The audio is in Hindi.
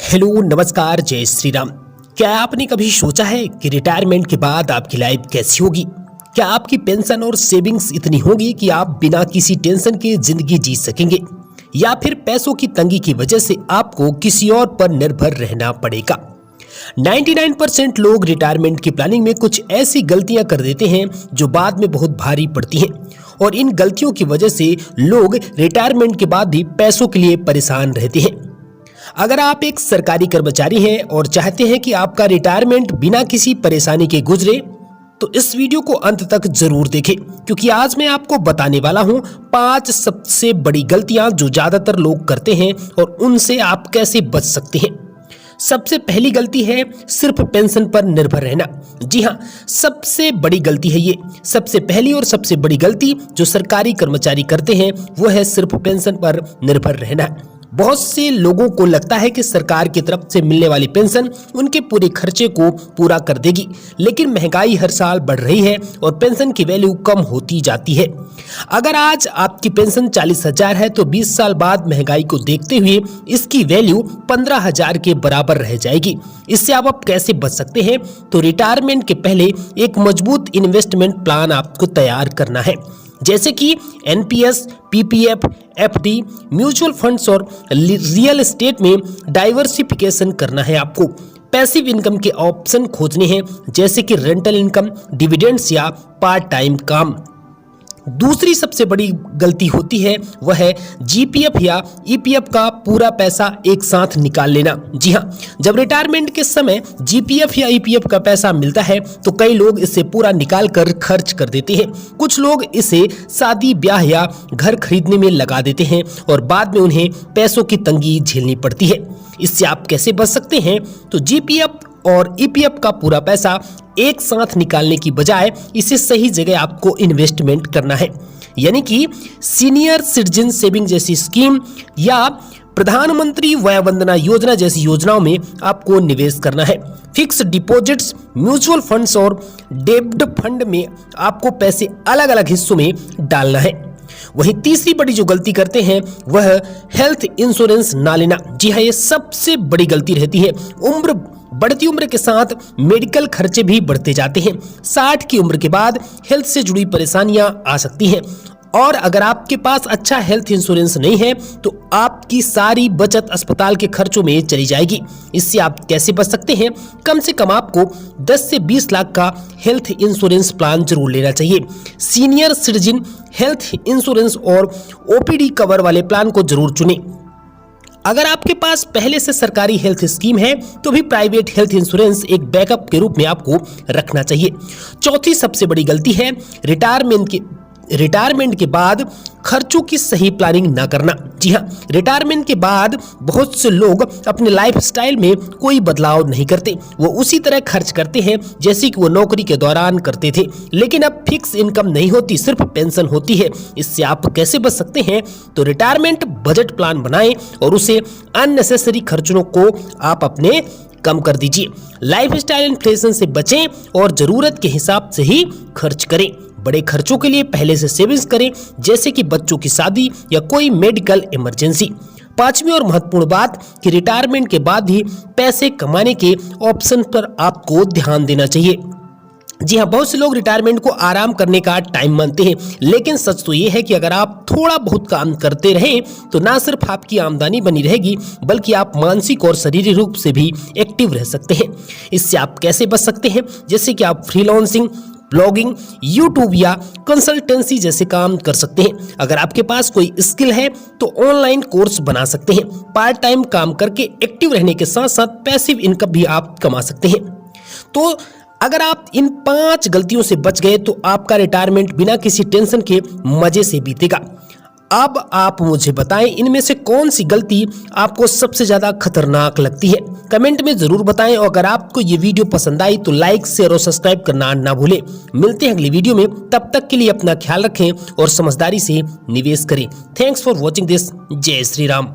हेलो नमस्कार जय श्री राम। क्या आपने कभी सोचा है कि रिटायरमेंट के बाद आपकी लाइफ कैसी होगी? क्या आपकी पेंशन और सेविंग्स इतनी होगी कि आप बिना किसी टेंशन के जिंदगी जी सकेंगे, या फिर पैसों की तंगी की वजह से आपको किसी और पर निर्भर रहना पड़ेगा? 99% लोग रिटायरमेंट की प्लानिंग में कुछ ऐसी गलतियां कर देते हैं जो बाद में बहुत भारी पड़ती हैं, और इन गलतियों की वजह से लोग रिटायरमेंट के बाद भी पैसों के लिए परेशान रहते हैं। अगर आप एक सरकारी कर्मचारी हैं और चाहते हैं कि आपका रिटायरमेंट बिना किसी परेशानी के गुजरे, तो इस वीडियो को अंत तक जरूर देखें, क्योंकि आज मैं आपको बताने वाला हूं 5 सबसे बड़ी गलतियां जो ज्यादातर लोग करते हैं और उनसे आप कैसे बच सकते हैं। सबसे पहली गलती है सिर्फ पेंशन पर निर्भर रहना। जी हाँ, सबसे बड़ी गलती है ये। सबसे पहली और सबसे बड़ी गलती जो सरकारी कर्मचारी करते हैं वो है सिर्फ पेंशन पर निर्भर रहना। बहुत से लोगों को लगता है कि सरकार की तरफ से मिलने वाली पेंशन उनके पूरे खर्चे को पूरा कर देगी, लेकिन महंगाई हर साल बढ़ रही है और पेंशन की वैल्यू कम होती जाती है। अगर आज आपकी पेंशन 40,000 है तो 20 साल बाद महंगाई को देखते हुए इसकी वैल्यू 15,000 के बराबर रह जाएगी। इससे आप कैसे बच सकते हैं? तो रिटायरमेंट के पहले एक मजबूत इन्वेस्टमेंट प्लान आपको तैयार करना है, जैसे कि NPS, PPF, FD, mutual funds और रियल एस्टेट में डाइवर्सिफिकेशन करना है। आपको पैसिव इनकम के ऑप्शन खोजने हैं, जैसे कि रेंटल इनकम, डिविडेंड्स या पार्ट टाइम काम। दूसरी सबसे बड़ी गलती होती है वह है जीपीएफ या ईपीएफ का पूरा पैसा एक साथ निकाल लेना। जी हाँ, जब रिटायरमेंट के समय जीपीएफ या ईपीएफ का पैसा मिलता है तो कई लोग इसे पूरा निकाल कर खर्च कर देते हैं। कुछ लोग इसे शादी, ब्याह या घर खरीदने में लगा देते हैं और बाद में उन्हें पैसों की तंगी झेलनी पड़ती है। इससे आप कैसे बच सकते हैं? तो जीपीएफ और ईपीएफ का पूरा पैसा एक साथ निकालने की बजाय इसे सही जगह आपको इन्वेस्टमेंट करना है, यानी कि सीनियर सिटीजन सेविंग जैसी स्कीम या प्रधानमंत्री वय वंदना योजना जैसी योजनाओं में आपको निवेश करना है। फिक्स डिपॉजिट्स, म्यूचुअल फंड्स और डेब्ट फंड में आपको पैसे अलग अलग हिस्सों में डालना है। वहीं तीसरी बड़ी जो गलती करते हैं वह हेल्थ इंश्योरेंस ना लेना। जी हाँ, ये सबसे बड़ी गलती रहती है। बढ़ती उम्र के साथ मेडिकल खर्चे भी बढ़ते जाते हैं। 60 की उम्र के बाद हेल्थ से जुड़ी परेशानियां आ सकती हैं, और अगर आपके पास अच्छा हेल्थ इंश्योरेंस नहीं है तो आपकी सारी बचत अस्पताल के खर्चों में चली जाएगी। इससे आप कैसे बच सकते हैं? कम से कम आपको 10 से 20 लाख का हेल्थ इंश्योरेंस प्लान जरूर लेना चाहिए। सीनियर सिटीजन हेल्थ इंश्योरेंस और ओपीडी कवर वाले प्लान को जरूर चुनें। अगर आपके पास पहले से सरकारी हेल्थ स्कीम है तो भी प्राइवेट हेल्थ इंश्योरेंस एक बैकअप के रूप में आपको रखना चाहिए। चौथी सबसे बड़ी गलती है रिटायरमेंट के बाद खर्चों की सही प्लानिंग ना करना। जी हाँ, रिटायरमेंट के बाद बहुत से लोग अपने लाइफस्टाइल में कोई बदलाव नहीं करते। वो उसी तरह खर्च करते हैं जैसे कि वो नौकरी के दौरान करते थे, लेकिन अब फिक्स इनकम नहीं होती, सिर्फ पेंशन होती है। इससे आप कैसे बच सकते हैं? तो रिटायरमेंट बजट प्लान बनाएं और उसे अननेसेसरी खर्चों को आप अपने कम कर दीजिए। लाइफस्टाइल इन्फ्लेशन से बचें और जरूरत के हिसाब से ही खर्च करें। बड़े खर्चों के लिए पहले से सेविंग्स करें, जैसे कि बच्चों की शादी या कोई मेडिकल इमरजेंसी। पांचवी और महत्वपूर्ण बात कि रिटायरमेंट के बाद ही पैसे कमाने के ऑप्शन पर आपको ध्यान देना चाहिए। जी हाँ, बहुत से लोग रिटायरमेंट को आराम करने का टाइम मानते हैं, लेकिन सच तो ये है कि अगर आप थोड़ा बहुत काम करते रहें तो ना सिर्फ आपकी आमदनी बनी रहेगी, बल्कि आप मानसिक और शारीरिक रूप से भी एक्टिव रह सकते हैं। इससे आप कैसे बच सकते हैं? जैसे कि आप फ्रीलांसिंग, ब्लॉगिंग, यूट्यूब या कंसल्टेंसी जैसे काम कर सकते हैं। अगर आपके पास कोई स्किल है तो ऑनलाइन कोर्स बना सकते हैं। पार्ट टाइम काम करके एक्टिव रहने के साथ साथ पैसिव इनकम भी आप कमा सकते हैं। तो अगर आप इन 5 गलतियों से बच गए तो आपका रिटायरमेंट बिना किसी टेंशन के मजे से बीतेगा। अब आप मुझे बताएं, इनमें से कौन सी गलती आपको सबसे ज्यादा खतरनाक लगती है? कमेंट में जरूर बताएं, और अगर आपको ये वीडियो पसंद आई तो लाइक, शेयर और सब्सक्राइब करना ना भूलें। मिलते हैं अगली वीडियो में, तब तक के लिए अपना ख्याल रखें और समझदारी से निवेश करें। Thanks for watching this. जय श्री राम।